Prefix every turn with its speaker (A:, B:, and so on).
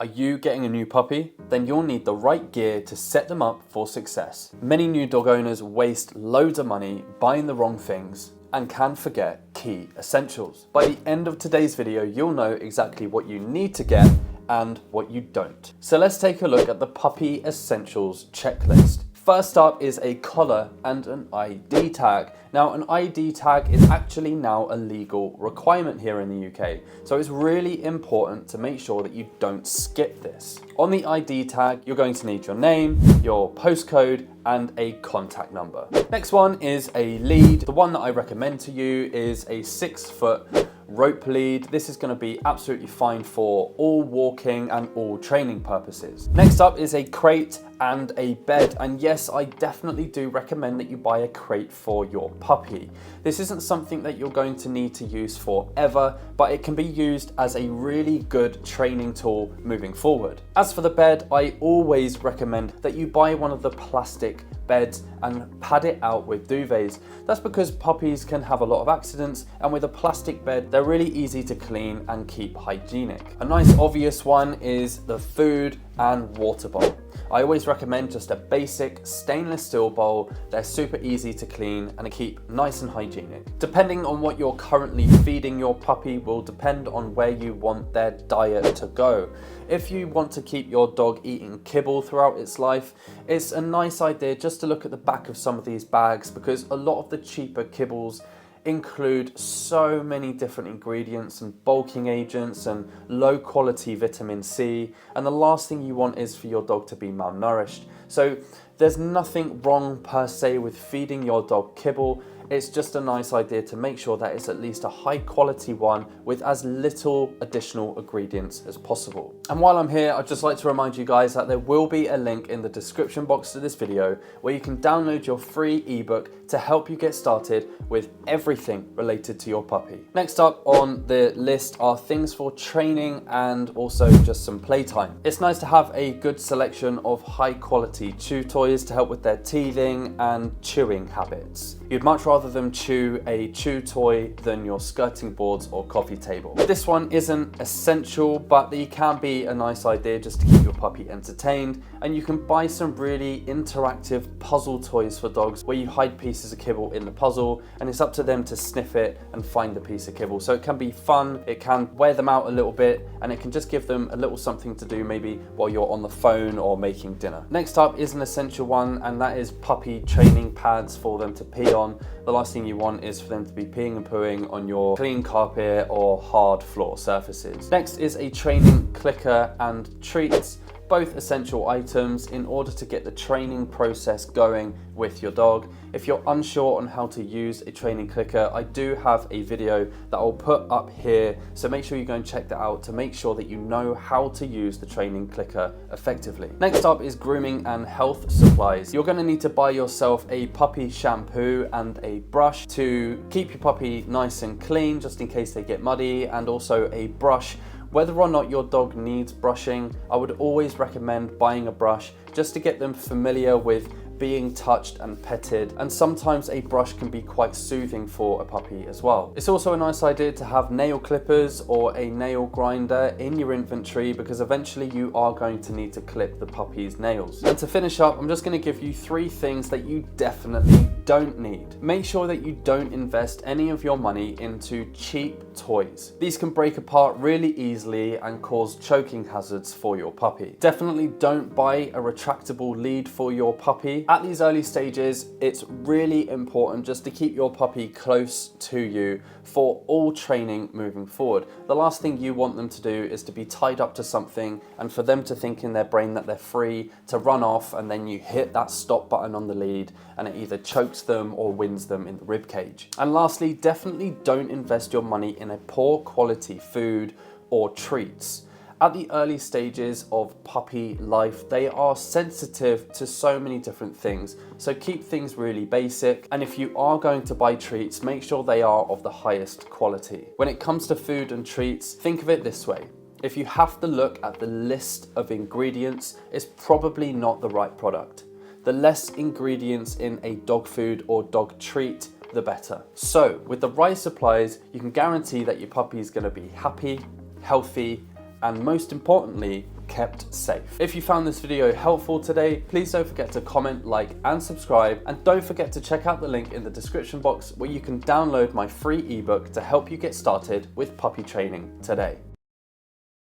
A: Are you getting a new puppy? Then you'll need the right gear to set them up for success. Many new dog owners waste loads of money buying the wrong things and can forget key essentials. By the end of today's video, you'll know exactly what you need to get and what you don't. So let's take a look at the puppy essentials checklist. First up is a collar and an ID tag. Now, an ID tag is actually now a legal requirement here in the UK, so it's really important to make sure that you don't skip this. On the ID tag, you're going to need your name, your postcode, and a contact number. Next one is a lead. The one that I recommend to you is a 6-foot rope lead. This is going to be absolutely fine for all walking and all training purposes. Next up is a crate and a bed, and yes, I definitely do recommend that you buy a crate for your puppy. This isn't something that you're going to need to use forever, but it can be used as a really good training tool moving forward. As for the bed, I always recommend that you buy one of the plastic beds and pad it out with duvets. That's because puppies can have a lot of accidents, and with a plastic bed, they're really easy to clean and keep hygienic. A nice obvious one is the food and water bowl. I always recommend just a basic stainless steel bowl. They're super easy to clean and to keep nice and hygienic. Depending on what you're currently feeding your puppy will depend on where you want their diet to go. If you want to keep your dog eating kibble throughout its life, it's a nice idea just to look at the back of some of these bags, because a lot of the cheaper kibbles include so many different ingredients and bulking agents and low quality vitamin C, and the last thing you want is for your dog to be malnourished. So there's nothing wrong per se with feeding your dog kibble. It's just a nice idea to make sure that it's at least a high quality one with as little additional ingredients as possible. And while I'm here, I'd just like to remind you guys that there will be a link in the description box to this video where you can download your free ebook to help you get started with everything related to your puppy. Next up on the list are things for training and also just some playtime. It's nice to have a good selection of high quality chew toys to help with their teething and chewing habits. You'd much rather them chew a chew toy than your skirting boards or coffee table. This one isn't essential, but it can be a nice idea just to keep your puppy entertained, and you can buy some really interactive puzzle toys for dogs where you hide pieces of kibble in the puzzle and it's up to them to sniff it and find the piece of kibble. So it can be fun, it can wear them out a little bit, and it can just give them a little something to do maybe while you're on the phone or making dinner. Next up is an essential one, and that is puppy training pads for them to pee on. The last thing you want is for them to be peeing and pooing on your clean carpet or hard floor surfaces. Next is a training clicker and treats, both essential items in order to get the training process going with your dog. If you're unsure on how to use a training clicker, I do have a video that I'll put up here, so make sure you go and check that out to make sure that you know how to use the training clicker effectively. Next up is grooming and health supplies. You're going to need to buy yourself a puppy shampoo and a brush to keep your puppy nice and clean just in case they get muddy, and also a brush. Whether or not your dog needs brushing, I would always recommend buying a brush just to get them familiar with being touched and petted, and sometimes a brush can be quite soothing for a puppy as well. It's also a nice idea to have nail clippers or a nail grinder in your inventory, because eventually you are going to need to clip the puppy's nails. And to finish up, I'm just going to give you 3 things that you definitely don't need. Make sure that you don't invest any of your money into cheap toys. These can break apart really easily and cause choking hazards for your puppy. Definitely don't buy a retractable lead for your puppy. At these early stages, it's really important just to keep your puppy close to you for all training moving forward. The last thing you want them to do is to be tied up to something and for them to think in their brain that they're free to run off, and then you hit that stop button on the lead and it either chokes them or wins them in the rib cage. And lastly, definitely don't invest your money in a poor quality food or treats. At the early stages of puppy life, they are sensitive to so many different things, so keep things really basic, and if you are going to buy treats, make sure they are of the highest quality. When it comes to food and treats, think of it this way. If you have to look at the list of ingredients, it's probably not the right product. The less ingredients in a dog food or dog treat, the better. So with the right supplies, you can guarantee that your puppy is going to be happy, healthy, and most importantly, kept safe. If you found this video helpful today, please don't forget to comment, like, and subscribe, and don't forget to check out the link in the description box where you can download my free ebook to help you get started with puppy training today.